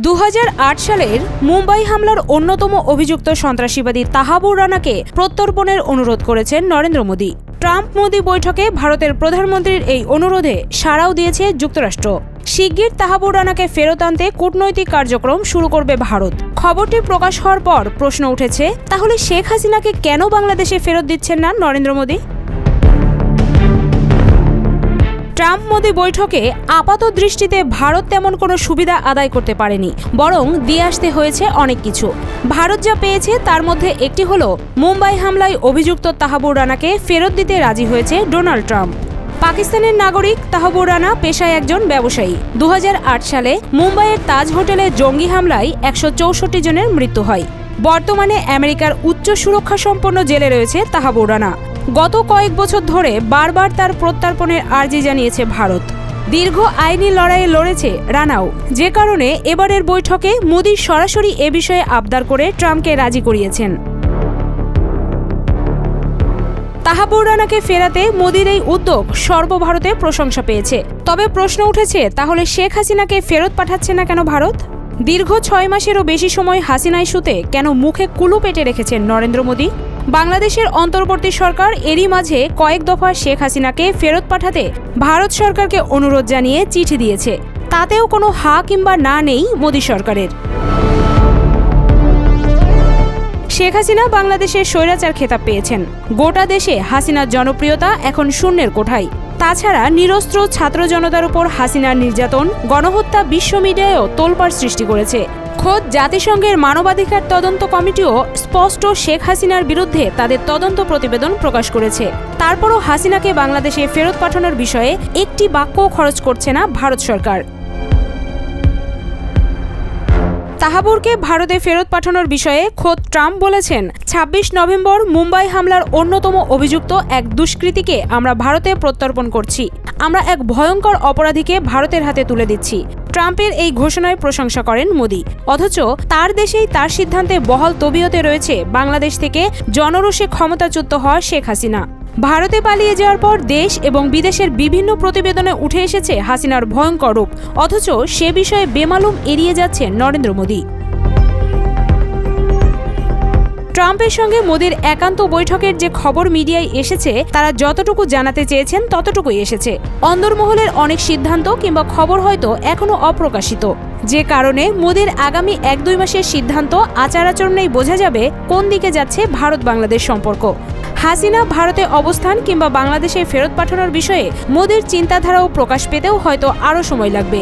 2008 সালের মুম্বাই হামলার অন্যতম অভিযুক্ত সন্ত্রাসবাদী তাহাবুর রানাকে প্রত্যর্পণের অনুরোধ করেছেন নরেন্দ্র মোদী। ট্রাম্প মোদী বৈঠকে ভারতের প্রধানমন্ত্রীর এই অনুরোধে সাড়াও দিয়েছে যুক্তরাষ্ট্র। শিগগির তাহাবুর রানাকে ফেরত আনতে কূটনৈতিক কার্যক্রম শুরু করবে ভারত। খবরটি প্রকাশ হওয়ার পর প্রশ্ন উঠেছে, তাহলে শেখ হাসিনাকে কেন বাংলাদেশে ফেরত দিচ্ছেন না নরেন্দ্র মোদী? ট্রাম্প মোদী বৈঠকে আপাত দৃষ্টিতে ভারত তেমন কোনো সুবিধা আদায় করতে পারেনি, বরং দিয়ে আসতে হয়েছে অনেক কিছু। ভারত যা পেয়েছে তার মধ্যে একটি হলো মুম্বাই হামলায় অভিযুক্ত তাহাবুর রানাকে ফেরত দিতে রাজি হয়েছে ডোনাল্ড ট্রাম্প। পাকিস্তানের নাগরিক তাহাবুর রানা পেশায় একজন ব্যবসায়ী। 2008 সালে মুম্বাইয়ের তাজ হোটেলে জঙ্গি হামলায় 164 জনের মৃত্যু হয়। বর্তমানে আমেরিকার উচ্চ সুরক্ষা সম্পন্ন জেলে রয়েছে তাহাবুর রানা। গত কয়েক বছর ধরে বারবার তার প্রত্যর্পণের আর্জি জানিয়েছে ভারত। দীর্ঘ আইনি লড়াইয়ে লড়েছে রানাও, যে কারণে এবারের বৈঠকে মোদী সরাসরি এ বিষয়ে আবদার করে ট্রাম্পকে রাজি করিয়েছেন। তাহাবুর রানাকে ফেরাতে মোদীর এই উদ্যোগ সর্বভারতে প্রশংসা পেয়েছে। তবে প্রশ্ন উঠেছে, তাহলে শেখ হাসিনাকে ফেরত পাঠাচ্ছে না কেন ভারত? দীর্ঘ 6 মাসেরও বেশি সময় হাসিনা ইস্যুতে কেন মুখে কুলু পেটে রেখেছেন নরেন্দ্র মোদী? বাংলাদেশের অন্তর্বর্তী সরকার এরই মাঝে কয়েক দফা শেখ হাসিনাকে ফেরত পাঠাতে ভারত সরকারকে অনুরোধ জানিয়ে চিঠি দিয়েছে। তাতেও কোনো হা কিংবা না নেই মোদী সরকারের। শেখ হাসিনা বাংলাদেশের স্বৈরাচার খেতাব পেয়েছেন। গোটা দেশে হাসিনার জনপ্রিয়তা এখন শূন্যের কোঠায়। তাছাড়া নিরস্ত্র ছাত্র জনতার উপর হাসিনার নির্যাতন, গণহত্যা বিশ্ব মিডিয়ায়ও তোলপাড় সৃষ্টি করেছে। খোদ জাতিসংঘের মানবাধিকার তদন্ত কমিটিও স্পষ্ট শেখ হাসিনার বিরুদ্ধে তাদের তদন্ত প্রতিবেদন প্রকাশ করেছে। তারপরও হাসিনাকে বাংলাদেশে ফেরত পাঠানোর বিষয়ে একটি বাক্যও খরচ করছে না ভারত সরকার। তাহাবুরকে ভারতে ফেরত পাঠানোর বিষয়ে খোদ ট্রাম্প বলেছেন, 26 নভেম্বর মুম্বাই হামলার অন্যতম অভিযুক্ত এক দুষ্কৃতীকে আমরা ভারতে প্রত্যর্পণ করছি। আমরা এক ভয়ঙ্কর অপরাধীকে ভারতের হাতে তুলে দিচ্ছি। ট্রাম্পের এই ঘোষণায় প্রশংসা করেন মোদী। অথচ তার দেশেই তার সিদ্ধান্তে বহাল তবিয়তে রয়েছে বাংলাদেশ থেকে জনরোষে ক্ষমতাচ্যুত হওয়া শেখ হাসিনা। ভারতে পালিয়ে যাওয়ার পর দেশ এবং বিদেশের বিভিন্ন প্রতিবেদনে উঠে এসেছে হাসিনার ভয়ঙ্কর রূপ, অথচ সে বিষয়ে বেমালুম এড়িয়ে যাচ্ছেন নরেন্দ্র মোদী। ট্রাম্পের সঙ্গে মোদীর একান্ত বৈঠকের যে খবর মিডিয়ায় এসেছে, তারা যতটুকু জানাতে চেয়েছেন ততটুকুই এসেছে। অন্দরমহলের অনেক সিদ্ধান্ত কিংবা খবর হয়তো এখনো অপ্রকাশিত, যে কারণে মোদীর আগামী 1-2 মাসের সিদ্ধান্ত আচার আচরণেই বোঝা যাবে কোন দিকে যাচ্ছে ভারত বাংলাদেশ সম্পর্ক। হাসিনা ভারতে অবস্থান কিংবা বাংলাদেশে ফেরত পাঠানোর বিষয়ে মোদীর চিন্তাধারাও প্রকাশ পেতেও হয়তো আরও সময় লাগবে।